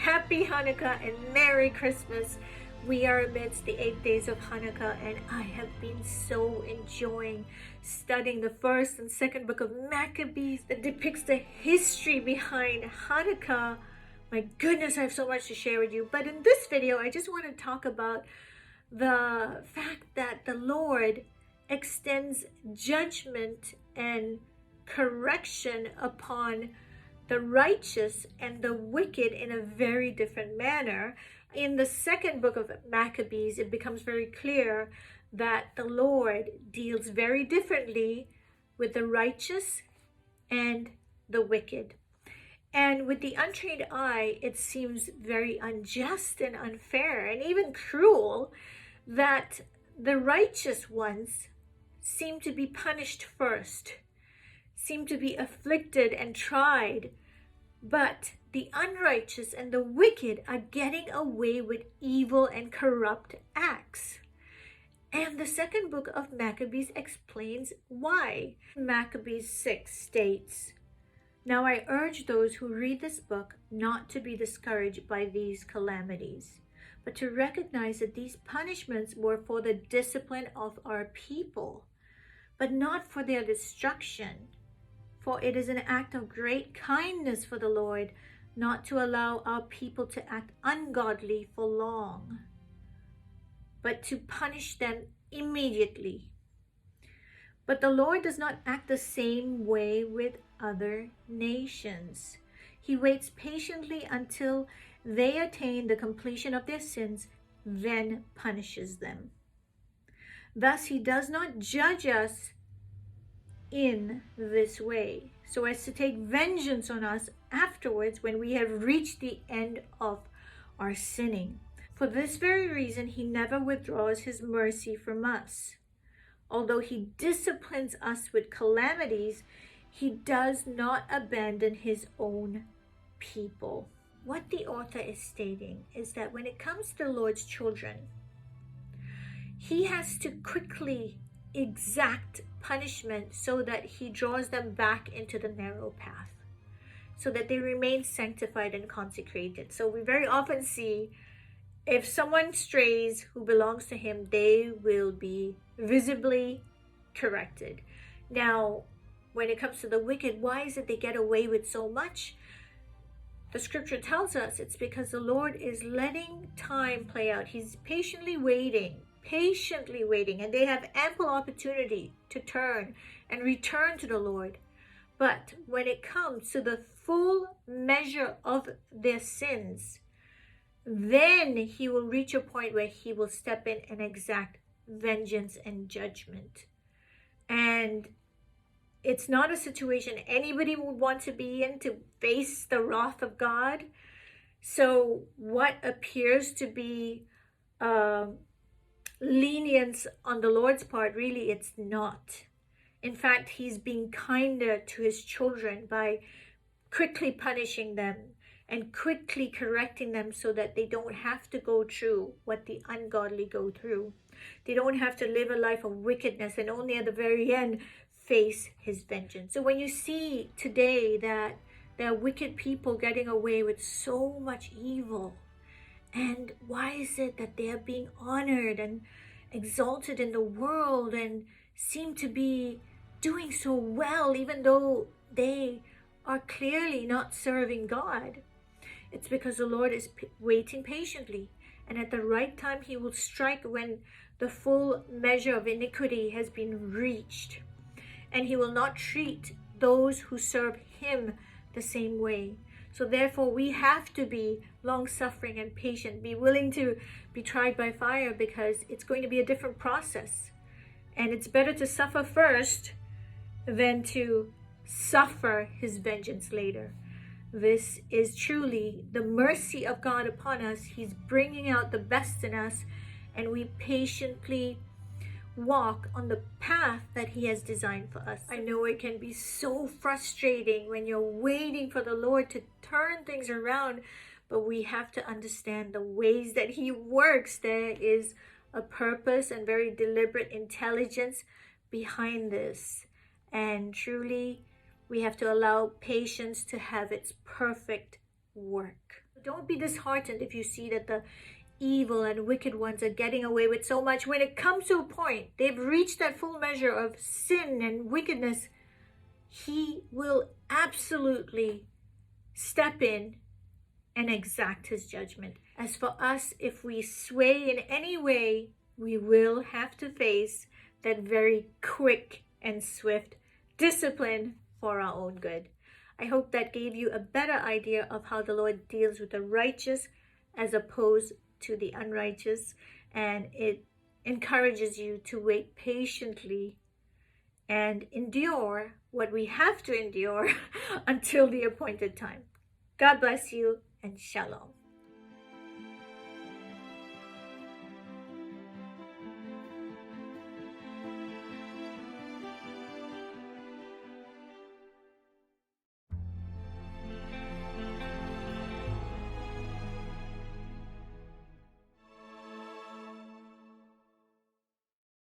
Happy Hanukkah and Merry Christmas. We are amidst the 8 days of Hanukkah, and I have been so enjoying studying the first and second book of Maccabees that depicts the history behind Hanukkah. My goodness, I have so much to share with you. But in this video, I just want to talk about the fact that the Lord extends judgment and correction upon the righteous and the wicked in a very different manner. In the second book of Maccabees, it becomes very clear that the Lord deals very differently with the righteous and the wicked. And with the untrained eye, it seems very unjust and unfair and even cruel that the righteous ones seem to be punished first, seem to be afflicted and tried, but the unrighteous and the wicked are getting away with evil and corrupt acts. And the second book of Maccabees explains why. Maccabees 6 states, "Now I urge those who read this book not to be discouraged by these calamities, but to recognize that these punishments were for the discipline of our people, but not for their destruction. For it is an act of great kindness for the Lord not to allow our people to act ungodly for long, but to punish them immediately. But the Lord does not act the same way with other nations. He waits patiently until they attain the completion of their sins, then punishes them. Thus he does not judge us in this way, so as to take vengeance on us afterwards when we have reached the end of our sinning. For this very reason, he never withdraws his mercy from us. Although he disciplines us with calamities, he does not abandon his own people." What the author is stating is that when it comes to the Lord's children, he has to quickly exact punishment so that he draws them back into the narrow path, so that they remain sanctified and consecrated. So we very often see if someone strays who belongs to him, they will be visibly corrected. Now, when it comes to the wicked, why is it they get away with so much? The scripture tells us it's because the Lord is letting time play out. He's patiently waiting, and they have ample opportunity to turn and return to the Lord. But when it comes to the full measure of their sins, then he will reach a point where he will step in and exact vengeance and judgment. And it's not a situation anybody would want to be in, to face the wrath of God. So what appears to be lenience on the Lord's part, really it's not. In fact, he's being kinder to his children by quickly punishing them and quickly correcting them so that they don't have to go through what the ungodly go through. They don't have to live a life of wickedness and only at the very end face his vengeance. So when you see today that there are wicked people getting away with so much evil, and why is it that they are being honored and exalted in the world and seem to be doing so well even though they are clearly not serving God? It's because the Lord is waiting patiently, and at the right time he will strike when the full measure of iniquity has been reached. And he will not treat those who serve him the same way. So therefore, we have to be long-suffering and patient, be willing to be tried by fire, because it's going to be a different process. And it's better to suffer first than to suffer his vengeance later. This is truly the mercy of God upon us. He's bringing out the best in us, and we patiently walk on the path that he has designed for us. I know it can be so frustrating when you're waiting for the Lord to turn things around, but we have to understand the ways that he works. There is a purpose and very deliberate intelligence behind this, and truly we have to allow patience to have its perfect work. Don't be disheartened if you see that the evil and wicked ones are getting away with so much. When it comes to a point, they've reached that full measure of sin and wickedness, He will absolutely step in and exact His judgment. As for us, if we sway in any way, we will have to face that very quick and swift discipline for our own good. I hope that gave you a better idea of how the Lord deals with the righteous as opposed to the unrighteous, and it encourages you to wait patiently and endure what we have to endure until the appointed time. God bless you and shalom.